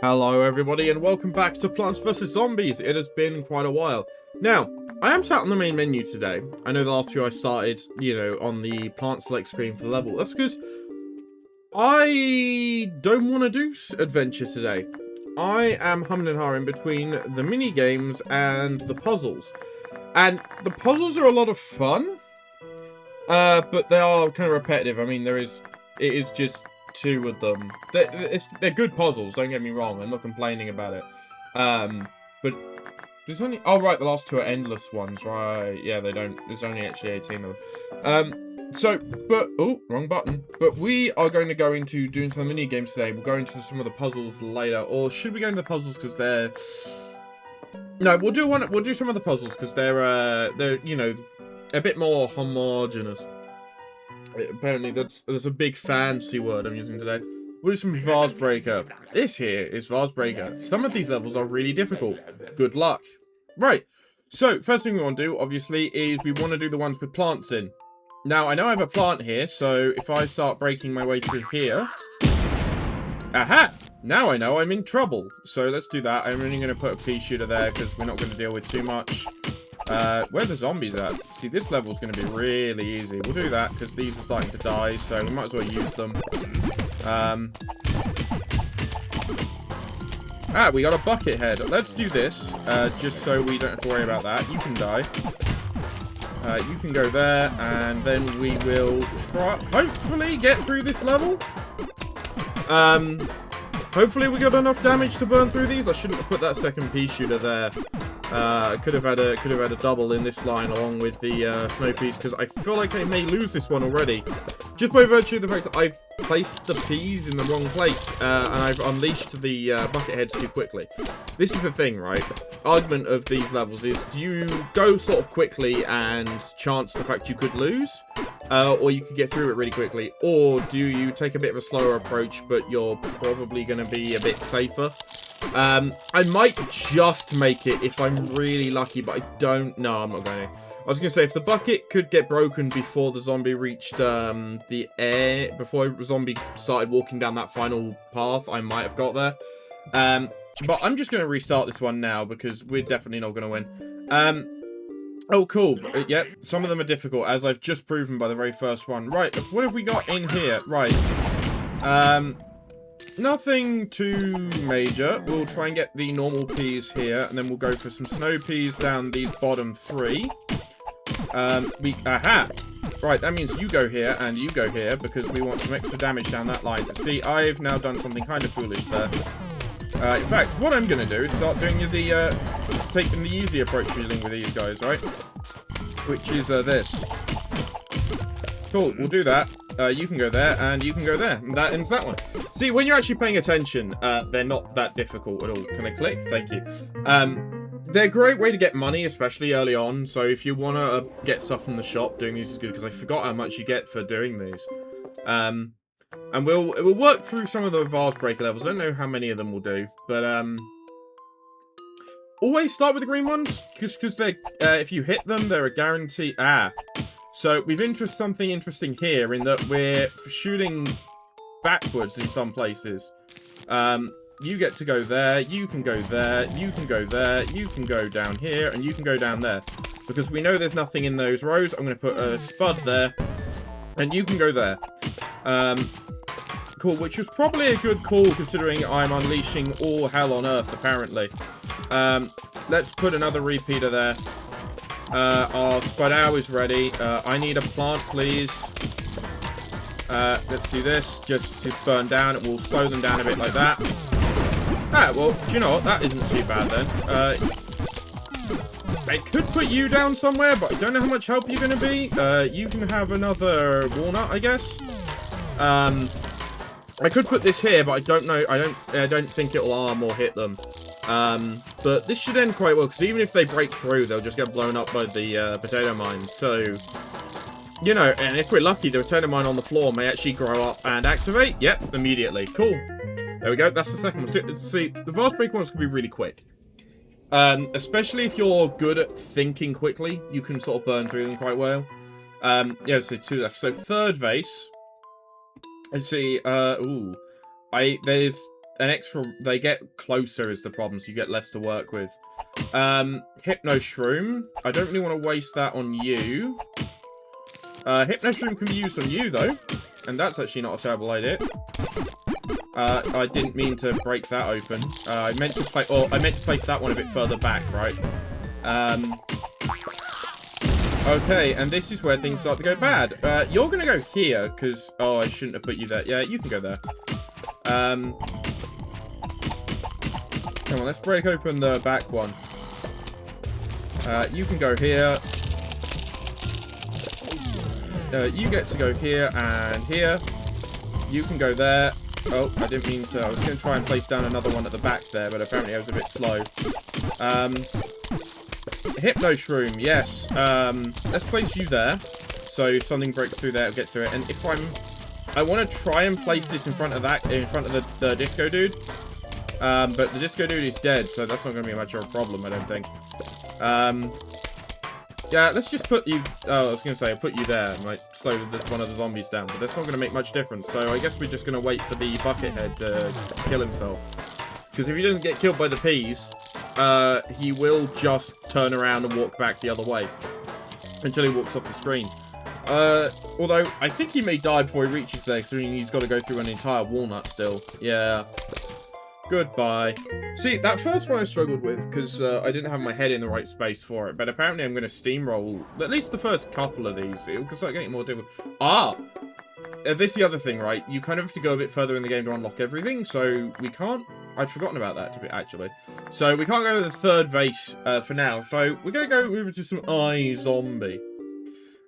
Hello everybody and welcome back to Plants vs Zombies. It has been quite a while. Now, I am sat on the main menu today. I know the last two I started, on the plant select screen for the level. That's because I don't want to do adventure today. I am humming and hawing between the mini games and the puzzles. And the puzzles are a lot of fun, but they are kind of repetitive. I mean, it is just two of them. They're good puzzles, don't get me wrong. I'm not complaining about it. But there's only... Oh, right, the last two are endless ones, right. Yeah, they don't... There's only actually 18 of them. Oh, wrong button. But we are going to go into doing some mini games today. We'll go into some of the puzzles later. Or should we go into the puzzles because they're... No, we'll do some of the puzzles because they're, a bit more homogenous. Apparently, there's a big fancy word I'm using today. We'll do some Vase Breaker. This here is Vase Breaker. Some of these levels are really difficult. Good luck. Right. So, first thing we want to do, obviously, is we want to do the ones with plants in. Now, I know I have a plant here, so if I start breaking my way through here... Aha! Now I know I'm in trouble. So, let's do that. I'm only going to put a pea shooter there, because we're not going to deal with too much. Where are the zombies at? See, this level's going to be really easy. We'll do that, because these are starting to die, so we might as well use them. We got a bucket head. Let's do this, just so we don't have to worry about that. You can die. You can go there, and then we will hopefully get through this level. Hopefully we got enough damage to burn through these. I shouldn't have put that second pea shooter there. Could have had a double in this line along with the snow peas, because I feel like I may lose this one already, just by virtue of the fact that I've placed the peas in the wrong place and I've unleashed the bucket heads too quickly. This is the thing, right? Argument of these levels is: do you go sort of quickly and chance the fact you could lose, or you could get through it really quickly, or do you take a bit of a slower approach, but you're probably going to be a bit safer? I might just make it if I'm really lucky, but I don't... No, I'm not going to. I was going to say, if the bucket could get broken before the zombie reached the air, before the zombie started walking down that final path, I might have got there. But I'm just going to restart this one now, because we're definitely not going to win. Oh, cool. Yep, some of them are difficult, as I've just proven by the very first one. Right, what have we got in here? Right. Nothing too major. We'll try and get the normal peas here, and then we'll go for some snow peas down these bottom three. Aha! Right, that means you go here, and you go here, because we want some extra damage down that line. See, I've now done something kind of foolish there. In fact, what I'm going to do is start doing taking the easy approach dealing with these guys, right? Which is this. Cool, we'll do that. You can go there, and you can go there. And that ends that one. See, when you're actually paying attention, they're not that difficult at all. Can I click? Thank you. They're a great way to get money, especially early on. So if you want to get stuff from the shop, doing these is good, because I forgot how much you get for doing these. And we'll work through some of the Vase Breaker levels. I don't know how many of them we'll do, but always start with the green ones, because they're if you hit them, they're a guarantee. So we've something interesting here in that we're shooting backwards in some places. You get to go there, you can go there, you can go there, you can go down here, and you can go down there. Because we know there's nothing in those rows, I'm going to put a spud there, and you can go there. Cool, which was probably a good call considering I'm unleashing all hell on earth, apparently. Let's put another repeater there. Our spud owl is ready. I need a plant, please. Let's do this, just to burn down. It will slow them down a bit like that. Well, do you know what? That isn't too bad then. I could put you down somewhere, but I don't know how much help you're going to be. You can have another walnut, I guess. I could put this here, but I don't know. I don't think it'll arm or hit them. But this should end quite well, because even if they break through, they'll just get blown up by the potato mines. So, and if we're lucky, the potato mine on the floor may actually grow up and activate. Yep, immediately. Cool. There we go. That's the second one. See, the Vase Break ones can be really quick. Especially if you're good at thinking quickly, you can sort of burn through them quite well. Yeah, so two left. So third vase. Let's see. There's they get closer is the problem, so you get less to work with. Hypno Shroom. I don't really want to waste that on you. Hypno Shroom can be used on you, though. And that's actually not a terrible idea. I didn't mean to break that open. I meant to place that one a bit further back, right? Okay, and this is where things start to go bad. You're gonna go here, because... Oh, I shouldn't have put you there. Yeah, you can go there. Come on, let's break open the back one. You can go here. You get to go here and here. You can go there. Oh, I didn't mean to. I was going to try and place down another one at the back there, but apparently I was a bit slow. Hypno Shroom, yes. Let's place you there. So if something breaks through there, I'll get to it. And if I want to try and place this in front of the disco dude. But the disco dude is dead, so that's not going to be much of a problem, I don't think. Yeah, let's just put you... Oh, I was going to say, I'll put you there. I might slow one of the zombies down, but that's not going to make much difference. So I guess we're just going to wait for the Buckethead to kill himself. Because if he doesn't get killed by the peas, he will just turn around and walk back the other way. Until he walks off the screen. Although, I think he may die before he reaches there, so he's got to go through an entire walnut still. Yeah. Goodbye. See, that first one I struggled with, because I didn't have my head in the right space for it, but apparently I'm going to steamroll at least the first couple of these. It'll start getting more difficult. This is the other thing, right? You kind of have to go a bit further in the game to unlock everything, so we can't... I'd forgotten about that, actually. So we can't go to the third vase for now, so we're going to go over to some iZombie.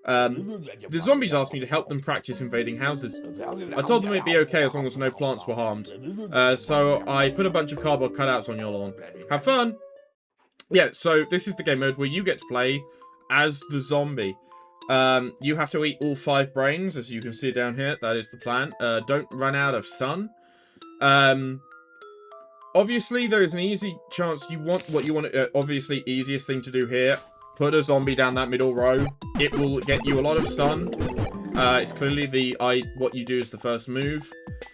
The zombies asked me to help them practice invading houses. I told them it'd be okay as long as no plants were harmed. So I put a bunch of cardboard cutouts on your lawn. Have fun! Yeah, so this is the game mode where you get to play as the zombie. You have to eat all 5 brains, as you can see down here. That is the plan. Don't run out of sun. Obviously, there is an easy chance you want what you want. Obviously, easiest thing to do here. Put a zombie down that middle row. It will get you a lot of sun. It's clearly what you do is the first move,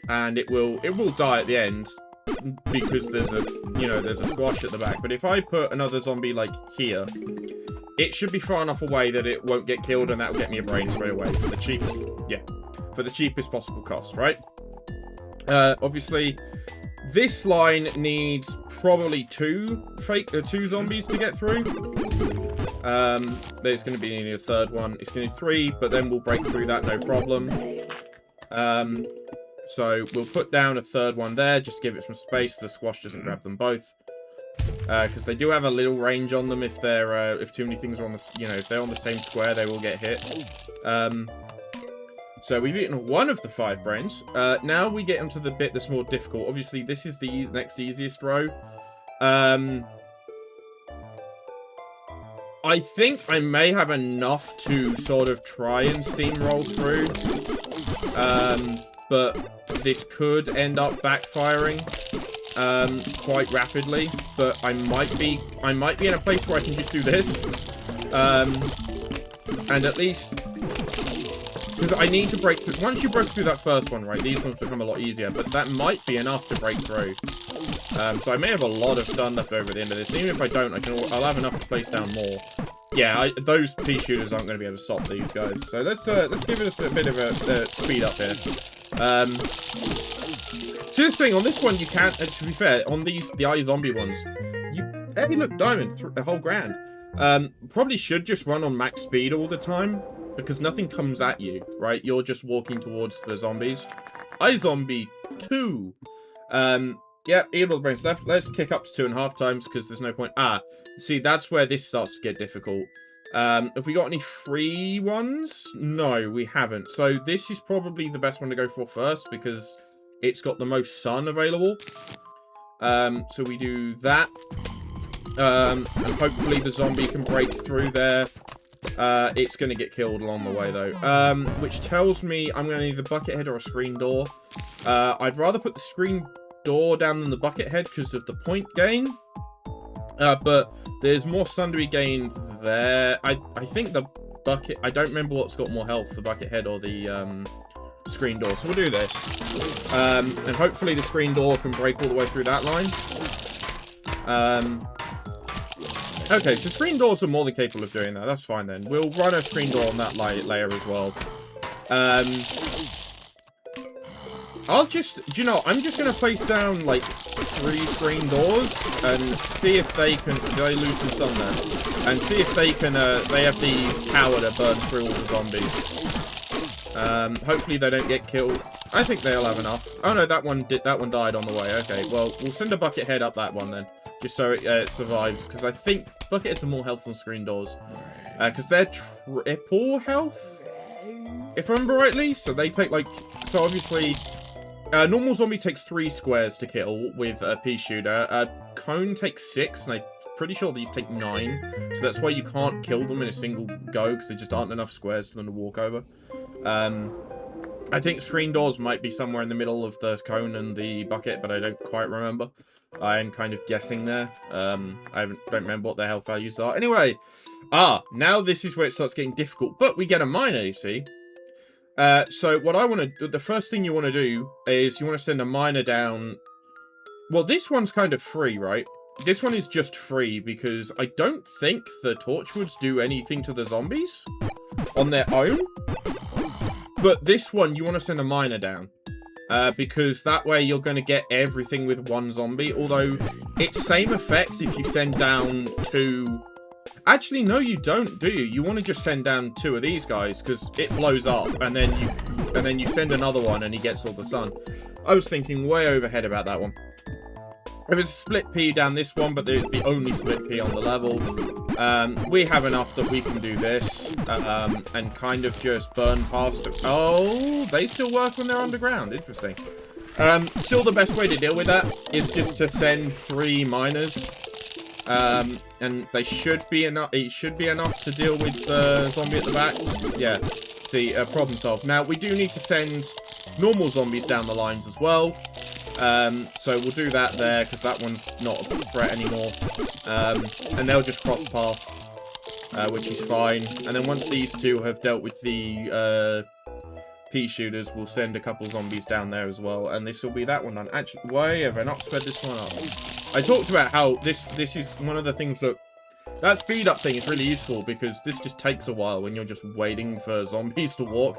and it will die at the end because there's a squash at the back. But if I put another zombie like here, it should be far enough away that it won't get killed, and that will get me a brain straight away for the cheapest possible cost, right? Obviously, this line needs probably two zombies to get through. There's going to be a third one. It's going to be 3, but then we'll break through that, no problem. So we'll put down a third one there, just give it some space so the squash doesn't grab them both. Because they do have a little range on them if they're if too many things are on the if they're on the same square, they will get hit. So we've eaten one of the 5 brains. Now we get onto the bit that's more difficult. Obviously, this is the next easiest row. I think I may have enough to sort of try and steamroll through. But this could end up backfiring quite rapidly. But I might be in a place where I can just do this. And at least... Because I need to break through... Once you break through that first one, right, these ones become a lot easier. But that might be enough to break through. So I may have a lot of sun left over at the end of this. Even if I don't, I'll have enough to place down more. Yeah, those pea shooters aren't going to be able to stop these guys. So let's give it a bit of a speed up here. So this thing, on this one, you can't... To be fair, on the iZombie ones, hey, look, diamond, a whole grand. Probably should just run on max speed all the time. Because nothing comes at you, right? You're just walking towards the zombies. iZombie 2. Yep, eat all the brains left. Let's kick up to 2.5 times because there's no point. See, that's where this starts to get difficult. Have we got any free ones? No, we haven't. So this is probably the best one to go for first because it's got the most sun available. So we do that. And hopefully the zombie can break through there. It's going to get killed along the way, though. Which tells me I'm going to need the bucket head or a screen door. I'd rather put the screen door down than the bucket head because of the point gain. But there's more sun to be gained there. I think the bucket... I don't remember what's got more health, the bucket head or the screen door. So we'll do this. And hopefully the screen door can break all the way through that line. Okay, so screen doors are more than capable of doing that. That's fine then. We'll run a screen door on that layer as well. I'll just, do you know, I'm just going to place down, like, 3 screen doors and see if they can, they lose some sun there? And see if they can, they have the power to burn through all the zombies. Hopefully they don't get killed. I think they'll have enough. Oh no, that one died on the way. Okay, well, we'll send a bucket head up that one then. Just so it survives, because I think buckets are more health than screen doors. Because they're triple health, if I remember rightly. So they take, like, so obviously... normal zombie takes 3 squares to kill with a pea shooter. Cone takes 6, and I'm pretty sure these take 9. So that's why you can't kill them in a single go, because there just aren't enough squares for them to walk over. I think screen doors might be somewhere in the middle of the cone and the bucket, but I don't quite remember. I'm kind of guessing there. I don't remember what their health values are. Anyway, now this is where it starts getting difficult, but we get a miner, you see. So what I want to do, the first thing you want to do is you want to send a miner down. Well, this one's kind of free, right? This one is just free because I don't think the torchwoods do anything to the zombies on their own. But this one, you want to send a miner down. Because that way you're going to get everything with 1 zombie. Although, it's same effect if you send down 2... Actually, no, you don't, do you? You want to just send down 2 of these guys, because it blows up, and then you send another one, and he gets all the sun. I was thinking way overhead about that one. There was a split P down this one, but it's the only split P on the level. We have enough that we can do this, and kind of just burn past it. Oh, they still work when they're underground. Interesting. Still the best way to deal with that is just to send 3 miners. And they should be enough. It should be enough to deal with the zombie at the back. Yeah. See, problem solved. Now we do need to send normal zombies down the lines as well. So we'll do that there because that one's not a threat anymore. And they'll just cross paths, which is fine. And then once these 2 have dealt with the pea shooters, we'll send a couple zombies down there as well. And this will be that one done. Actually, why have I not sped this one up? I talked about how this is one of the things that speed up thing is really useful because this just takes a while when you're just waiting for zombies to walk.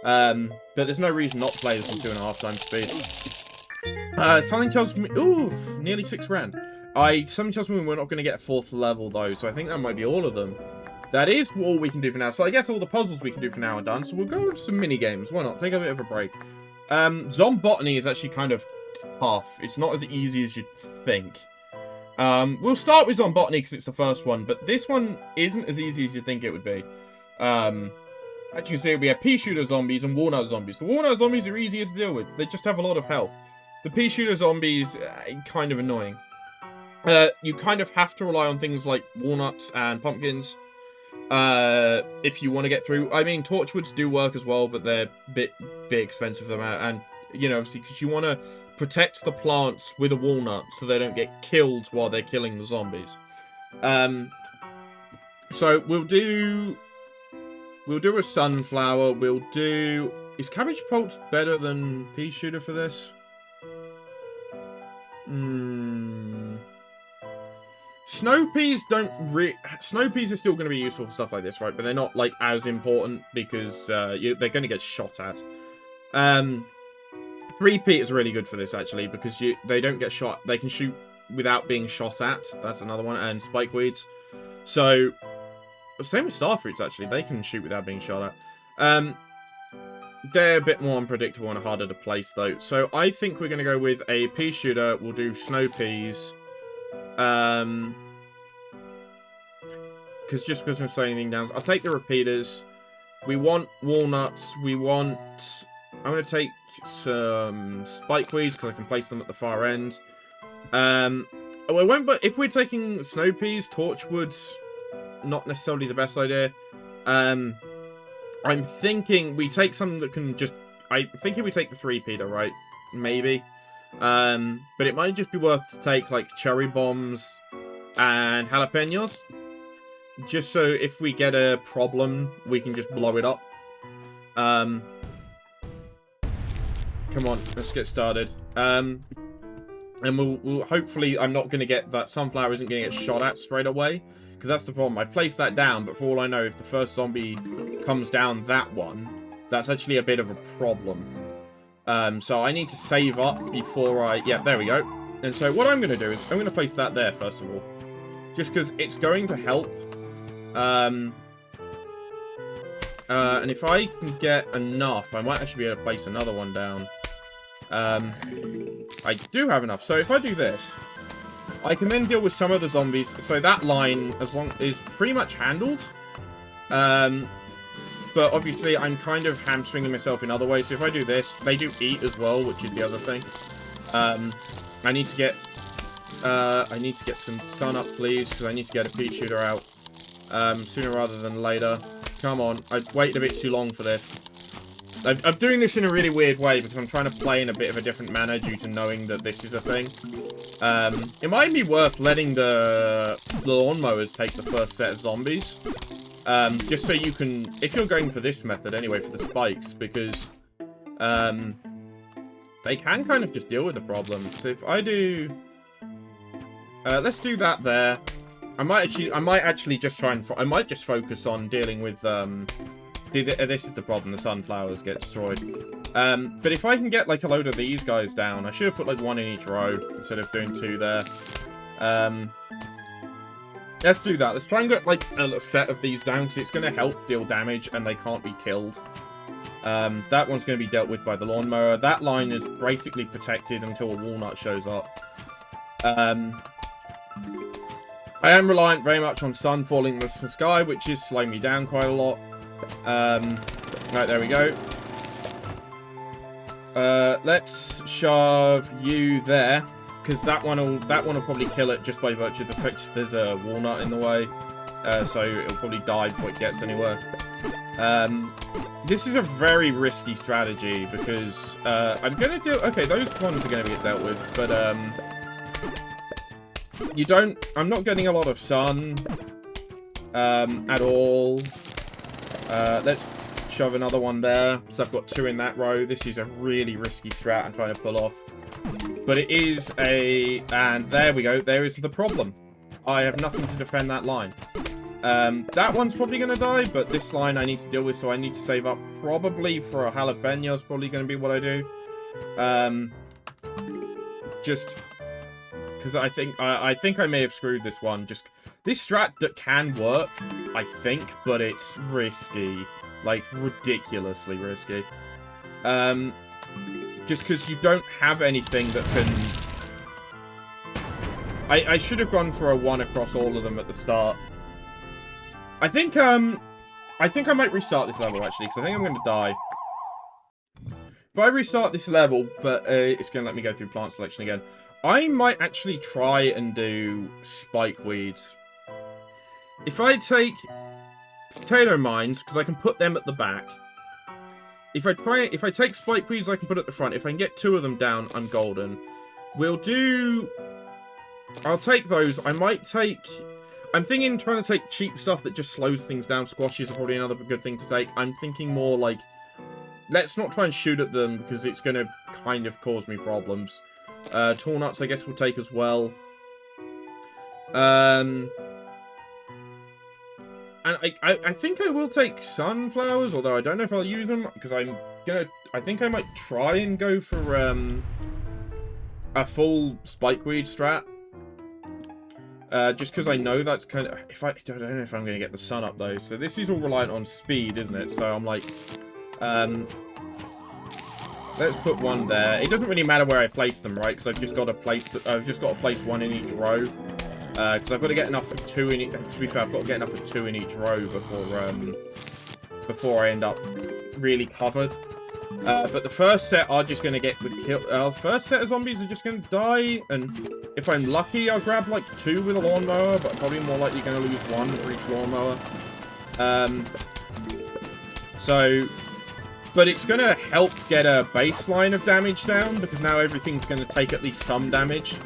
But there's no reason not to play this on 2.5 times speed. Something tells me, oof, nearly 6 grand. Something tells me we're not going to get a 4th level though, so I think that might be all of them. That is all we can do for now. So I guess all the puzzles we can do for now are done. So we'll go into some mini games. Why not? Take a bit of a break. Zombotany is actually kind of tough. It's not as easy as you'd think. We'll start with Zombotany because it's the first one, but this one isn't as easy as you'd think it would be. As you can see, we have pea shooter zombies and walnut zombies. The walnut zombies are easiest to deal with. They just have a lot of health. The pea shooter zombies are kind of annoying. You kind of have to rely on things like walnuts and pumpkins if you want to get through. I mean, torchwoods do work as well, but they're a bit expensive and you know, obviously, because you want to protect the plants with a walnut so they don't get killed while they're killing the zombies. So we'll do a sunflower. We'll do... Is cabbage pulse better than pea shooter for this? Snow peas Snow peas are still going to be useful for stuff like this, right? But they're not, like, as important because they're going to get shot at. 3-peat is really good for this, actually, because they don't get shot. They can shoot without being shot at. That's another one. And spikeweeds. So, same with starfruits, actually. They can shoot without being shot at. They're a bit more unpredictable and harder to place, though. So, I think we're going to go with a pea shooter. We'll do snow peas. Because we're saying anything down. I'll take the repeaters. We want walnuts. I'm going to take some spikeweeds because I can place them at the far end. But if we're taking snow peas, torchwoods, not necessarily the best idea. I'm thinking we take something that can just... I'm thinking we take the 3-peater, right? Maybe. But it might just be worth to take, like, cherry bombs and jalapenos. Just so if we get a problem, we can just blow it up. Come on, let's get started. And we'll hopefully, I'm not going to get, that sunflower isn't going to get shot at straight away. Because that's the problem. I placed that down, but for all I know, if the first zombie comes down that one, that's actually a bit of a problem. So I need to save up before I... Yeah, there we go. And so what I'm going to do is I'm going to place that there, first of all. Just because it's going to help. And if I can get enough, I might actually be able to place another one down. I do have enough. So if I do this, I can then deal with some of the zombies. So that line is pretty much handled. But obviously I'm kind of hamstringing myself in other ways. So if I do this, they do eat as well, which is the other thing. I need to get some sun up, please, because I need to get a pea shooter out sooner rather than later. Come on, I've waited a bit too long for this. I'm doing this in a really weird way because I'm trying to play in a bit of a different manner due to knowing that this is a thing. It might be worth letting the lawnmowers take the first set of zombies. Just so you can, if you're going for this method anyway, for the spikes, because they can kind of just deal with the problem. So if I do, let's do that there. I might actually just try and, I might just focus on dealing with, this is the problem, the sunflowers get destroyed. But if I can get, like, a load of these guys down, I should have put, like, one in each row instead of doing two there. Let's do that. Let's try and get, like, a little set of these down, because it's going to help deal damage, and they can't be killed. That one's going to be dealt with by the lawnmower. That line is basically protected until a walnut shows up. I am reliant very much on sun falling in the sky, which is slowing me down quite a lot. Right, there we go. Let's shove you there, because that one will probably kill it just by virtue of the fact there's a walnut in the way. So it'll probably die before it gets anywhere. This is a very risky strategy because I'm gonna do. Okay, those ones are gonna get dealt with, but I'm not getting a lot of sun at all. Let's shove another one there. So I've got two in that row. This is a really risky strat I'm trying to pull off. But it is and there we go. There is the problem. I have nothing to defend that line. That one's probably going to die, but this line I need to deal with, so I need to save up probably for a jalapeno is probably going to be what I do. Just because I think I may have screwed this one. Just this strat that can work, I think, but it's risky, like ridiculously risky. Just because you don't have anything that can. I should have gone for a one across all of them at the start. I think I might restart this level actually, because I think I'm going to die. If I restart this level, but it's going to let me go through plant selection again. I might actually try and do spike weeds. If I take potato mines, because I can put them at the back. If I take spike weeds, I can put at the front. If I can get two of them down, I'm golden. I'll take those. I'm thinking trying to take cheap stuff that just slows things down. Squashes are probably another good thing to take. I'm thinking more like, let's not try and shoot at them because it's going to kind of cause me problems. Tall nuts, I guess, we'll take as well. And I think I will take sunflowers, although I don't know if I'll use them because I think I might try and go for a full spikeweed strat. Just because I know that's kind of... I don't know if I'm going to get the sun up, though. So this is all reliant on speed, isn't it? So I'm like... let's put one there. It doesn't really matter where I place them, right? Because I've just got to place one in each row. Because I've got to get enough for two in each... To be fair, I've got to get enough for two in each row before I end up really covered. But the first set are just going to get killed. The first set of zombies are just going to die, and if I'm lucky, I'll grab like two with a lawnmower, but I'm probably more likely going to lose one for each lawnmower. But it's going to help get a baseline of damage down, because now everything's going to take at least some damage.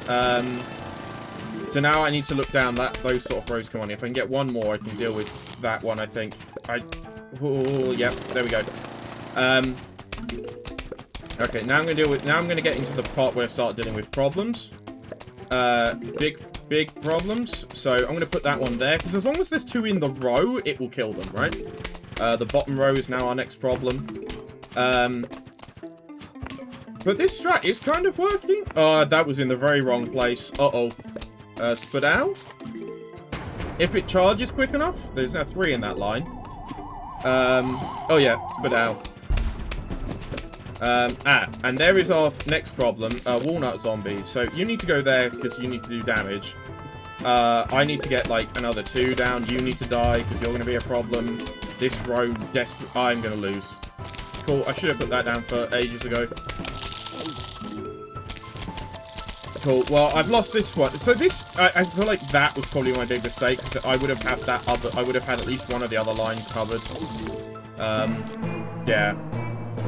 So now I need to look down those sort of rows. Come on, if I can get one more, I can deal with that one, I think. Oh, yep, there we go. Okay, now I'm gonna get into the part where I start dealing with problems. Big problems. So I'm gonna put that one there, because as long as there's 2 in the row, it will kill them, right? The bottom row is now our next problem. But this strat is kind of working. That was in the very wrong place. Spadal. If it charges quick enough, there's now 3 in that line. Oh yeah, Spadal. And there is our next problem, walnut zombies. So you need to go there because you need to do damage. I need to get like another 2 down. You need to die because you're going to be a problem. This row, I'm going to lose. Cool, I should have put that down for ages ago. Cool, well, I've lost this one. So this, I feel like that was probably my big mistake, because I would have had I would have had at least one of the other lines covered. Yeah.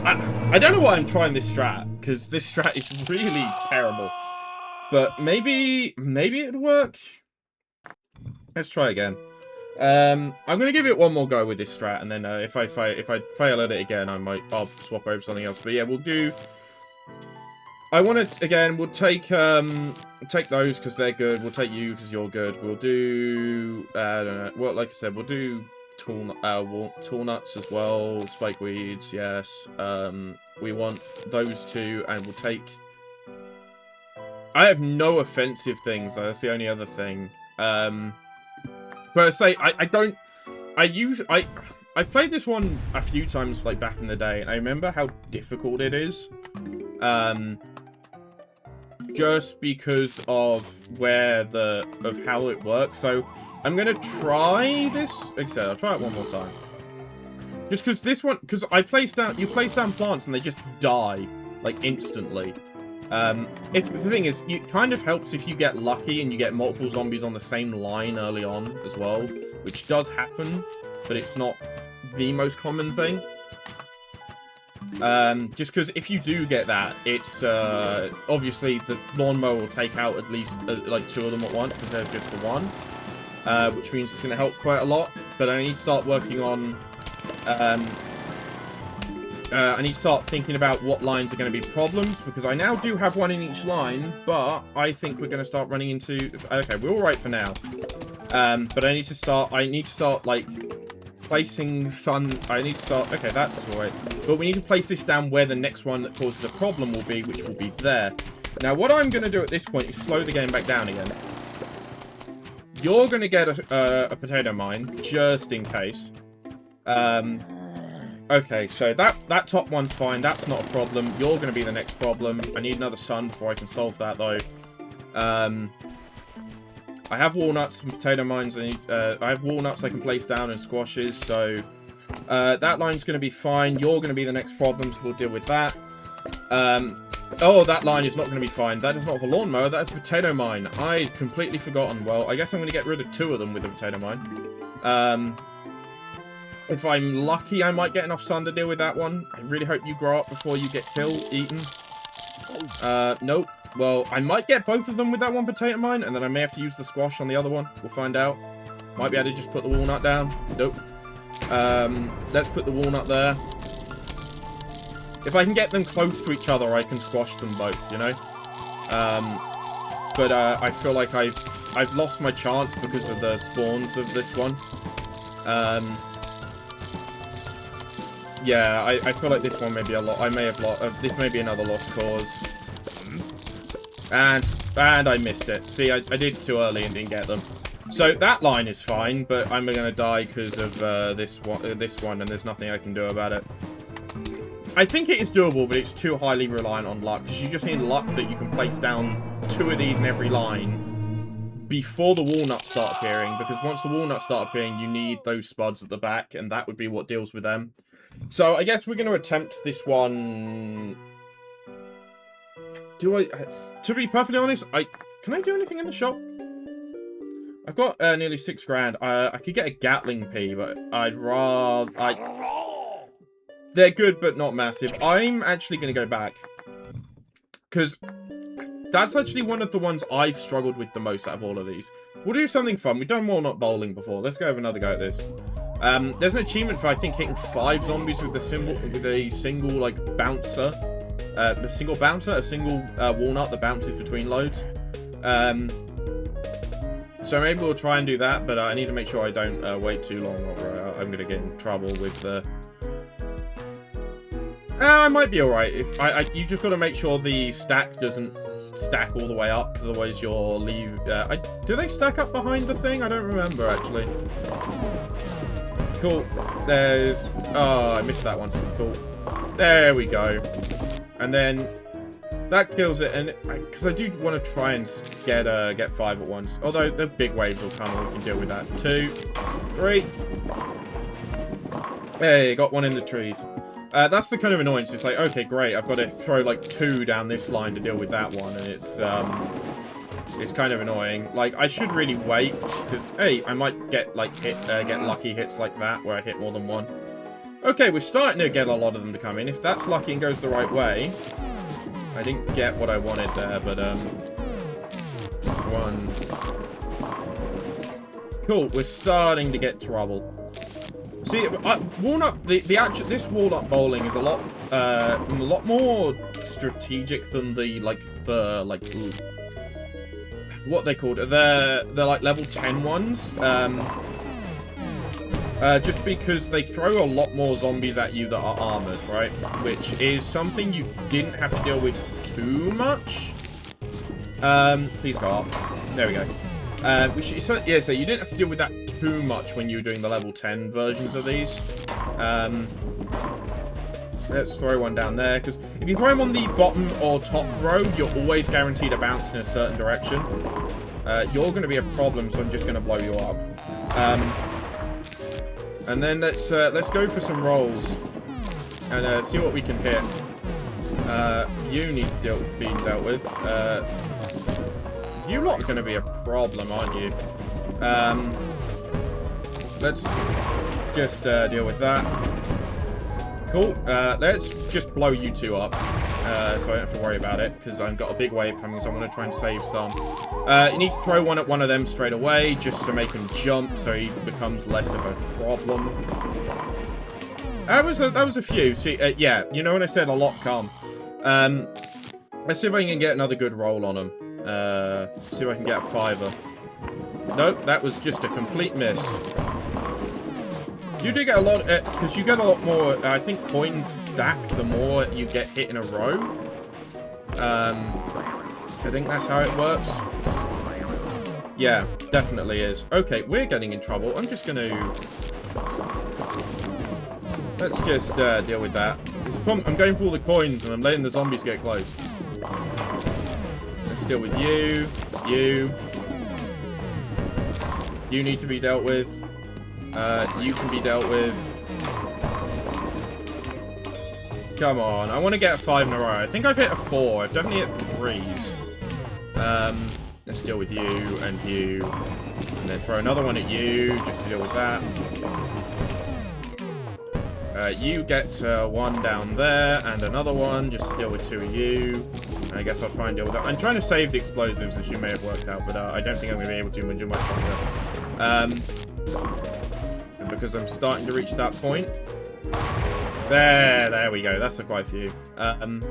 I don't know why I'm trying this strat, because this strat is really terrible. But maybe it'd work. Let's try again. I'm gonna give it one more go with this strat, and then if I fail at it again, I'll swap over something else. But yeah, we'll do. I want to again. We'll take those because they're good. We'll take you because you're good. We'll do. I don't know. Well, like I said, we'll do tool nuts as well. Spikeweeds, yes. We want those 2, and we'll take. I have no offensive things. Though. That's the only other thing. But I say I've played this one a few times like back in the day, and I remember how difficult it is. Just because of how it works. So I'm gonna try this. Except I'll try it one more time. Just because this one, because you place down plants and they just die like instantly. If the thing is, it kind of helps if you get lucky and you get multiple zombies on the same line early on as well, which does happen, but it's not the most common thing. Just because if you do get that, it's obviously the lawnmower will take out at least like 2 of them at once instead of just the 1, which means it's going to help quite a lot. But I need to start working on. I need to start thinking about what lines are going to be problems, because I now do have 1 in each line, but I think we're going to start running into. Okay, we're all right for now. But I need to start like placing okay, that's all right. But we need to place this down where the next one that causes a problem will be, which will be there. Now, what I'm going to do at this point is slow the game back down again. You're going to get a potato mine, just in case. Okay, so that top one's fine. That's not a problem. You're going to be the next problem. I need another sun before I can solve that, though. I have walnuts and potato mines. I have walnuts I can place down and squashes, so that line's going to be fine. You're going to be the next problem, so we'll deal with that. Oh, that line is not going to be fine. That is not a lawnmower. That is a potato mine. I'd completely forgotten. Well, I guess I'm going to get rid of 2 of them with a potato mine. If I'm lucky, I might get enough sun to deal with that one. I really hope you grow up before you get eaten. Nope. Well, I might get both of them with that 1 potato mine, and then I may have to use the squash on the other one. We'll find out. Might be able to just put the walnut down. Nope. Let's put the walnut there. If I can get them close to each other, I can squash them both, you know? But I feel like I've lost my chance because of the spawns of this one. Yeah, I feel like this one may be a lot. I may have lost. This may be another lost cause. And I missed it. See, I did it too early and didn't get them. So that line is fine, but I'm gonna die because of this one, and there's nothing I can do about it. I think it is doable, but it's too highly reliant on luck, because you just need luck that you can place down 2 of these in every line before the walnuts start appearing, because once the walnuts start appearing, you need those spuds at the back, and that would be what deals with them. So I guess we're going to attempt this one. To be perfectly honest, can I do anything in the shop? I've got nearly 6 grand. I could get a Gatling Pea, but I'd rather... They're good, but not massive. I'm actually going to go back, because that's actually one of the ones I've struggled with the most out of all of these. We'll do something fun. We've done walnut bowling before. Let's go have another go at this. There's an achievement for, I think, hitting 5 zombies with a single, like, bouncer. A single bouncer, a single walnut that bounces between loads. So maybe we'll try and do that, but I need to make sure I don't wait too long, or I'm going to get in trouble with the... I might be alright. You just got to make sure the stack doesn't stack all the way up, because otherwise you'll leave... do they stack up behind the thing? I don't remember, actually. Cool. There's... Oh, I missed that one. Cool. There we go. And then... That kills it, and because I do want to try and get 5 at once. Although the big waves will come, and we can deal with that. 2, 3. Hey, got one in the trees. That's the kind of annoyance. It's like, okay, great. I've got to throw like 2 down this line to deal with that one, and it's kind of annoying. Like, I should really wait because hey, I might get like get lucky hits like that where I hit more than one. Okay, we're starting to get a lot of them to come in. If that's lucky and goes the right way. I didn't get what I wanted there, but, 1. Cool, we're starting to get trouble. See, walnut, this walnut bowling is a lot more strategic than what they called it, the like level 10 ones. Just because they throw a lot more zombies at you that are armored, right? Which is something you didn't have to deal with too much. Please go up. There we go. So you didn't have to deal with that too much when you were doing the level 10 versions of these. Let's throw one down there, because if you throw them on the bottom or top row, you're always guaranteed a bounce in a certain direction. You're going to be a problem, so I'm just going to blow you up. And then let's go for some rolls and see what we can hit. You need to be dealt with. You lot are going to be a problem, aren't you? Let's just deal with that. Cool. Let's just blow you 2 up, so I don't have to worry about it, because I've got a big wave coming, so I'm going to try and save some. You need to throw one at one of them straight away, just to make him jump, so he becomes less of a problem. That was a few. See, yeah, you know when I said a lot come. Let's see if I can get another good roll on him. See if I can get a 5er. Nope, that was just a complete miss. You do get a lot, because you get a lot more, I think coins stack the more you get hit in a row. I think that's how it works. Yeah, definitely is. Okay, we're getting in trouble. I'm just going to... Let's just deal with that. I'm going for all the coins and I'm letting the zombies get close. Let's deal with you. You need to be dealt with. You can be dealt with. Come on, I want to get a 5 in a row. I think I've hit a 4. I've definitely hit 3s. Let's deal with you and you. And then throw another one at you, just to deal with that. You get 1 down there, and another one, just to deal with 2 of you. And I guess I'll try and deal with that. I'm trying to save the explosives, as you may have worked out, but I don't think I'm going to be able to do much longer. Because I'm starting to reach that point. There we go. That's quite a few.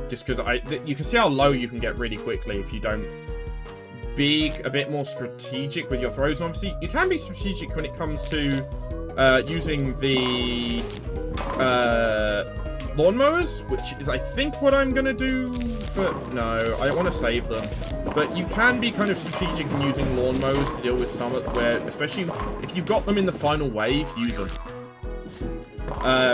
Just because you can see how low you can get really quickly if you don't be a bit more strategic with your throws. And obviously, you can be strategic when it comes to using the lawnmowers, which is, I think, what I'm going to do for... No, I don't want to save them. But you can be kind of strategic in using lawnmowers to deal with some of where, especially if you've got them in the final wave, use them.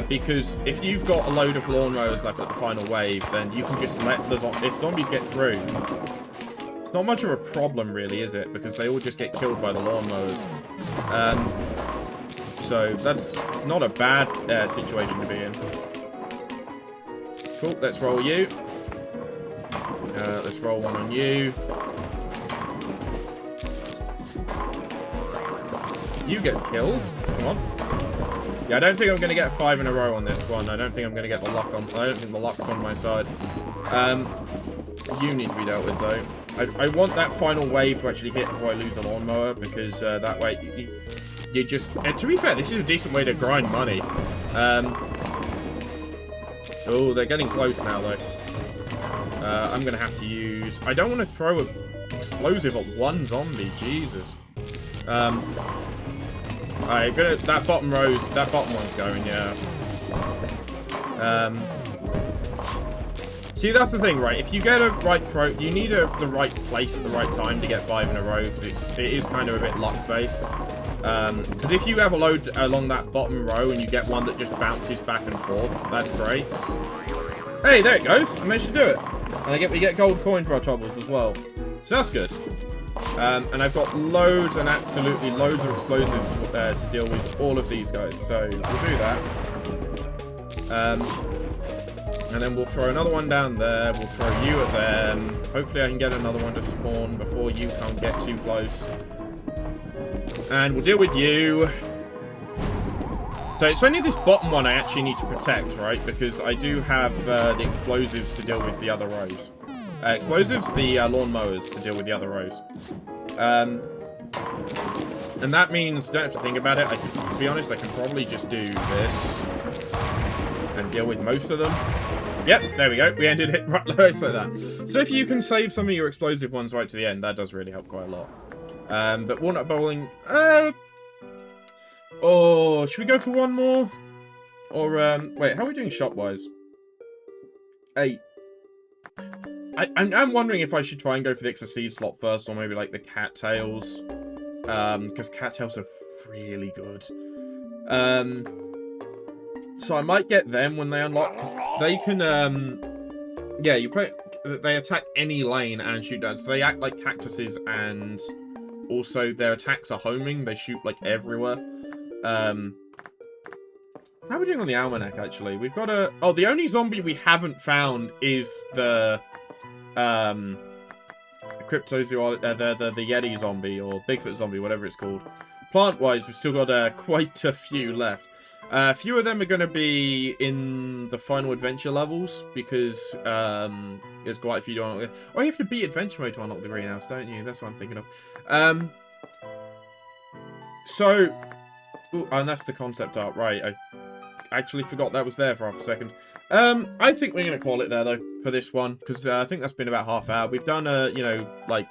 Because if you've got a load of lawnmowers left at the final wave, then you can just let the if zombies get through. It's not much of a problem, really, is it? Because they all just get killed by the lawnmowers. So that's not a bad situation to be in. Cool, let's roll you. Let's roll one on you. You get killed. Come on. Yeah, I don't think I'm going to get 5 in a row on this one. I don't think I'm going to get the luck on... I don't think the luck's on my side. You need to be dealt with, though. I want that final wave to actually hit before I lose a lawnmower, because that way you just... to be fair, this is a decent way to grind money. Oh, they're getting close now, though. I'm going to have to use... I don't want to throw an explosive at one zombie. Jesus. I'm gonna... That bottom one's going, yeah. See, that's the thing, right? If you get a right throw, you need the right place at the right time to get 5 in a row, because it is kind of a bit luck-based. Because if you have a load along that bottom row and you get one that just bounces back and forth, that's great. Hey, there it goes. I managed to do it. And we get gold coin for our troubles as well. So that's good. And I've got loads and absolutely loads of explosives to deal with all of these guys. So we'll do that. And then we'll throw another one down there. We'll throw you at them. Hopefully I can get another one to spawn before you can't get too close. And we'll deal with you. So it's only this bottom one I actually need to protect, right? Because I do have the explosives to deal with the other rows. Explosives, the lawnmowers to deal with the other rows. And that means, don't have to think about it. To be honest, I can probably just do this. And deal with most of them. Yep, there we go. We ended it right like that. So if you can save some of your explosive ones right to the end, that does really help quite a lot. But walnut bowling... Oh, should we go for one more? Or, wait, how are we doing shot-wise? 8. I'm wondering if I should try and go for the XSC slot first, or maybe, like, the cattails. Because cattails are really good. So I might get them when they unlock, because they can, yeah, they attack any lane and shoot down. So they act like cactuses, and also their attacks are homing. They shoot, like, everywhere. How are we doing on the almanac, actually? We've got a... Oh, the only zombie we haven't found is the, cryptozoology, the Yeti zombie, or Bigfoot zombie, whatever it's called. Plant-wise, we've still got, quite a few left. A few of them are going to be in the final adventure levels, because there's quite a few to unlock. Oh, you have to beat adventure mode to unlock the greenhouse, don't you? That's what I'm thinking of. So, ooh, and that's the concept art, right? I actually forgot that was there for half a second. I think we're going to call it there, though, for this one, because I think that's been about half hour. We've done, you know, like...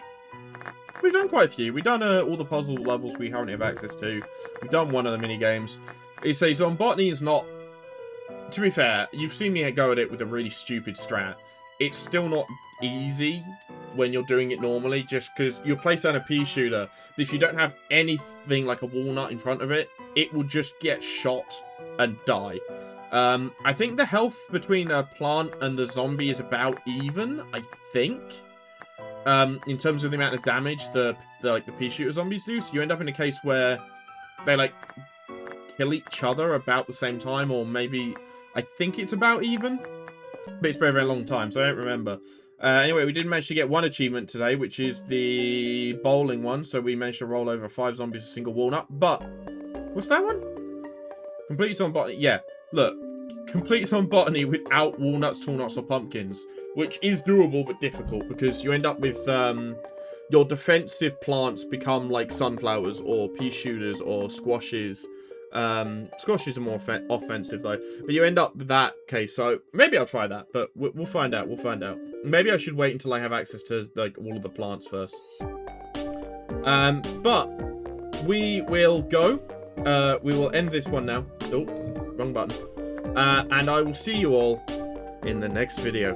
We've done quite a few. We've done all the puzzle levels we currently have access to. We've done one of the mini-games. It says on botany is not... To be fair, you've seen me go at it with a really stupid strat. It's still not easy when you're doing it normally, just because you'll place down a pea shooter, but if you don't have anything like a walnut in front of it, it will just get shot and die. I think the health between a plant and the zombie is about even, I think. In terms of the amount of damage the pea shooter zombies do, so you end up in a case where they, like, kill each other about the same time, or maybe, I think it's about even, but it's been a very long time, so I don't remember. Anyway, we did manage to get one achievement today, which is the bowling one, so we managed to roll over 5 zombies a single walnut, but, what's that one? Completes on botany, yeah, look, completes on botany without walnuts, tall nuts, or pumpkins, which is doable, but difficult, because you end up with, your defensive plants become like sunflowers, or pea shooters, or squashes. Squashes are more offensive though, but you end up with that case, so maybe I'll try that, but we'll find out, Maybe I should wait until I have access to, like, all of the plants first. But we will go, we will end this one now. Oh, wrong button. And I will see you all in the next video.